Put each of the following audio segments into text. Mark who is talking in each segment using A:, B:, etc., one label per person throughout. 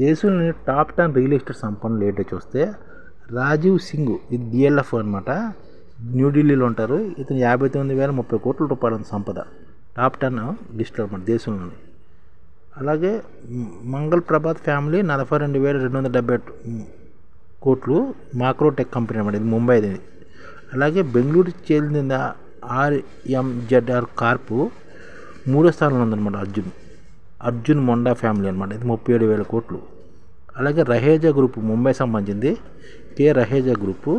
A: దేశంలోని top 10 real estate సంపన్నులు ఏంటో చూస్తే రాజీవ్ సింగ్ ఇది డిఎల్ఎఫ్ అనమాట. న్యూఢిల్లీలో ఉంటారు. ఇతను 59,030 కోట్ల రూపాయల సంపద. టాప్ 10 లిస్టులో అనమాట దేశంలోని. అలాగే మంగళ్ ప్రభాత్ ఫ్యామిలీ 42,270 కోట్లు. మాక్రోటెక్ కంపెనీ అనమాట, ఇది ముంబైది. అలాగే బెంగళూరుకి చెందిన RMZR కార్పు 3వ స్థానంలో ఉందన్నమాట. అర్జున్ మొండా ఫ్యామిలీ అనమాట, ఇది 37,000 కోట్లు. అలాగే రహేజా గ్రూప్ ముంబై సంబంధించింది. కే రహేజా గ్రూపు.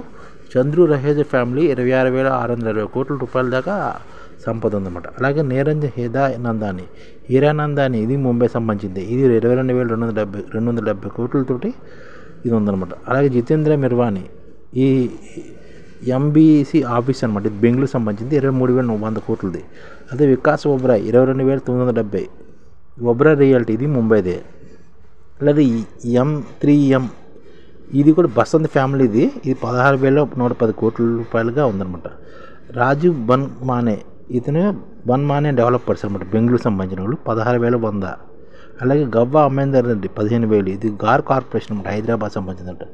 A: చంద్రు రహేజా ఫ్యామిలీ 26,620 కోట్ల రూపాయల దాకా సంపద ఉందన్నమాట. అలాగే నిరంజన్ హీరానందాని ఇది ముంబై సంబంధించింది. ఇది 22,270 కోట్లతోటి ఇది ఉందన్నమాట. అలాగే జితేంద్ర మిర్వాణి ఈ MBC ఆఫీస్ అనమాట, ఇది బెంగళూరు సంబంధించింది. 23,100 కోట్లది. అదే వికాస్ ఒబ్రాయ్ 22,970. ఒబ్రాయ్ రియాలిటీ ఇది ముంబైదే. అలాగే M3M ఇది కూడా బసంత్ ఫ్యామిలీది. ఇది 16,110 కోట్ల రూపాయలుగా ఉందన్నమాట. రాజీవ్ బన్మానే ఇతను బన్మానే డెవలపర్స్ అనమాట, బెంగళూరు సంబంధించిన వాళ్ళు. 16,100. అలాగే గవ్వా అమేందర్ రెడ్డి 15,000. ఇది గార్ కార్పొరేషన్ అనమాట, హైదరాబాద్ సంబంధించిందంట.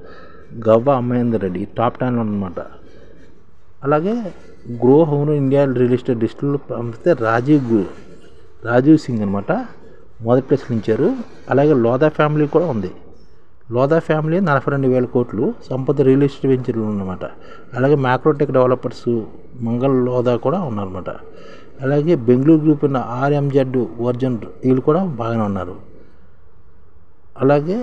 A: గవ్వా అమేందర్ రెడ్డి టాప్ 10 అనమాట. అలాగే grow home India real estate లిస్టులో పంపిస్తే రాజీవ్ సింగ్ అనమాట మొదటి ప్లేస్లో ఉంచారు. అలాగే లోదా ఫ్యామిలీ కూడా ఉంది. లోదా ఫ్యామిలీ 42,000 కోట్లు సంపద రియల్ ఎస్టేట్ వెంచర్లు ఉన్నమాట. అలాగే మ్యాక్రోటెక్ డెవలపర్స్ మంగళ్ లోదా కూడా ఉన్నారన్నమాట. అలాగే బెంగళూరు గ్రూప్ ఉన్న RMZ వర్జన్ వీళ్ళు కూడా బాగానే ఉన్నారు. అలాగే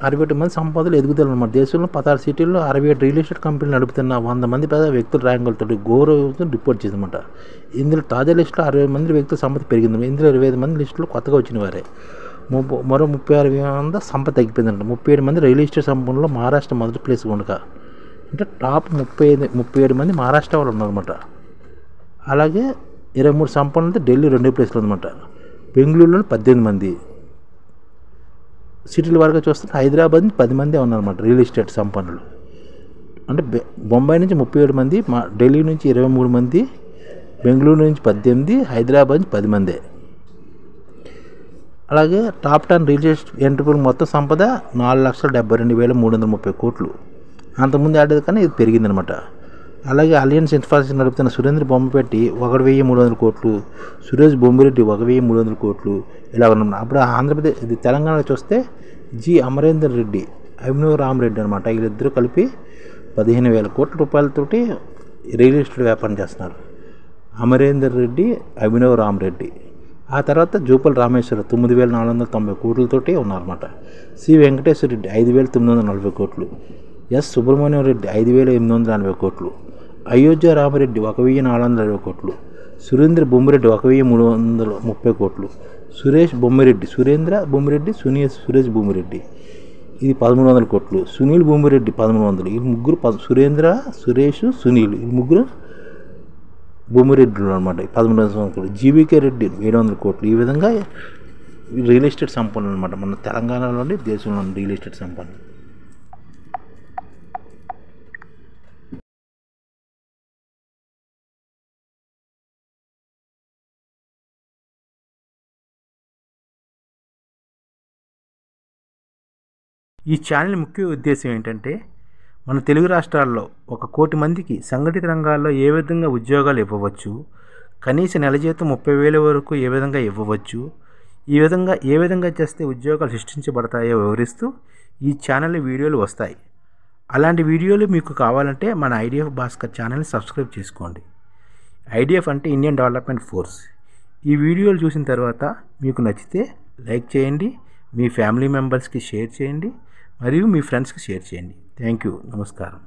A: 68 మంది సంపదలు ఎదుగుదల అన్నమాట. దేశంలో 16 సిటీల్లో 68 రియల్ ఎస్టేట్ కంపెనీలు నడుపుతున్న 100 మంది పెద్ద వ్యక్తుల ర్యాంకులతో గౌరవం రిపోర్ట్ చేసిందన్నమాట. ఇందులో తాజా లిస్టులో 60 మంది వ్యక్తుల సంపద పెరిగింది. ఇందులో 25 మంది లిస్టులో కొత్తగా వచ్చిన వారే. మరో 36,000 సంపద తగ్గిపోయిందంట. 37 మంది రియల్ ఎస్టేట్ సంపన్నులో మహారాష్ట్ర మొదటి ప్లేస్ ఉండగా, అంటే టాప్ 37 మంది మహారాష్ట్ర వాళ్ళు ఉన్నారన్నమాట. అలాగే 23 సంపన్నులతో ఢిల్లీ 2వ ప్లేస్లో ఉందన్నమాట. బెంగళూరులో 18 మంది. సిటీల వరకు చూస్తే హైదరాబాద్ నుంచి 10 మంది ఉన్నారన్నమాట రియల్ ఎస్టేట్ సంపన్నులు. అంటే బొంబాయి నుంచి 37 మంది, ఢిల్లీ నుంచి 23 మంది, బెంగళూరు నుంచి 18, హైదరాబాద్ నుంచి 10 మందే. అలాగే టాప్ 10 రియల్ ఎస్టేట్ ఎంటర్ప్రైజ్ మొత్తం సంపద 4,72,330 కోట్లు. అంతకుముందు ఆడేది కానీ ఇది పెరిగిందనమాట. అలాగే అలయన్స్ ఇన్ఫ్రాస్ట్రక్చర్ నడుపుతున్న సురేంద్ర బొమ్మపెట్టి 1,300 కోట్లు, సురేష్ బొమ్మిరెడ్డి 1,300 కోట్లు ఇలా ఉన్నమాట. అప్పుడు ఆంధ్రప్రదేశ్ ఇది తెలంగాణలో చూస్తే అమరేందర్ రెడ్డి, అభినవ్ రామరెడ్డి అనమాట. వీళ్ళిద్దరూ కలిపి 15,000 కోట్ల రూపాయలతోటి రియల్ ఎస్టేట్ వ్యాపారం చేస్తున్నారు. అమరేందర్ రెడ్డి, అభినవ్ రామరెడ్డి. ఆ తర్వాత జూపల్ రామేశ్వర 9,490 కోట్లతోటి ఉన్నారన్నమాట. వెంకటేశ్వర రెడ్డి 5,940 కోట్లు. సుబ్రహ్మణ్యం రెడ్డి 5,880 కోట్లు. అయోధ్య రామరెడ్డి 1,420 కోట్లు. సురేంద్ర బొమ్మిరెడ్డి 1,330 కోట్లు. సురేష్ బొమ్మిరెడ్డి సురేష్ బొమ్మిరెడ్డి ఇది 1,300 కోట్లు. సునీల్ బొమ్మిరెడ్డి 1,300. ఈ ముగ్గురు సురేంద్ర, సురేష్, సునీల్ ఈ ముగ్గురు బొమ్మిరెడ్డిలు అనమాట. 1,300 కోట్లు. జీవీకే రెడ్డి 700 కోట్లు. ఈ విధంగా రియల్ ఎస్టేట్ సంపన్నులు అనమాట మన తెలంగాణలోని దేశంలోని రియల్ ఎస్టేట్ సంపన్నులు. ఈ ఛానల్ ముఖ్య ఉద్దేశం ఏంటంటే మన తెలుగు రాష్ట్రాల్లో 1 కోటి మందికి సంఘటిత రంగాల్లో ఏ విధంగా ఉద్యోగాలు ఇవ్వవచ్చు, కనీస నెల జీతం 30,000 వరకు ఏ విధంగా ఇవ్వవచ్చు, ఏ విధంగా చేస్తే ఉద్యోగాలు సృష్టించబడతాయో వివరిస్తూ ఈ ఛానల్ వీడియోలు వస్తాయి. అలాంటి వీడియోలు మీకు కావాలంటే మన IDF భాస్కర్ ఛానల్ని సబ్స్క్రైబ్ చేసుకోండి. IDF అంటే ఇండియన్ డెవలప్మెంట్ ఫోర్స్. ఈ వీడియోలు చూసిన తర్వాత మీకు నచ్చితే లైక్ చేయండి, మీ ఫ్యామిలీ మెంబర్స్కి షేర్ చేయండి, మరియు మీ ఫ్రెండ్స్కి షేర్ చేయండి. Thank you. నమస్కారం.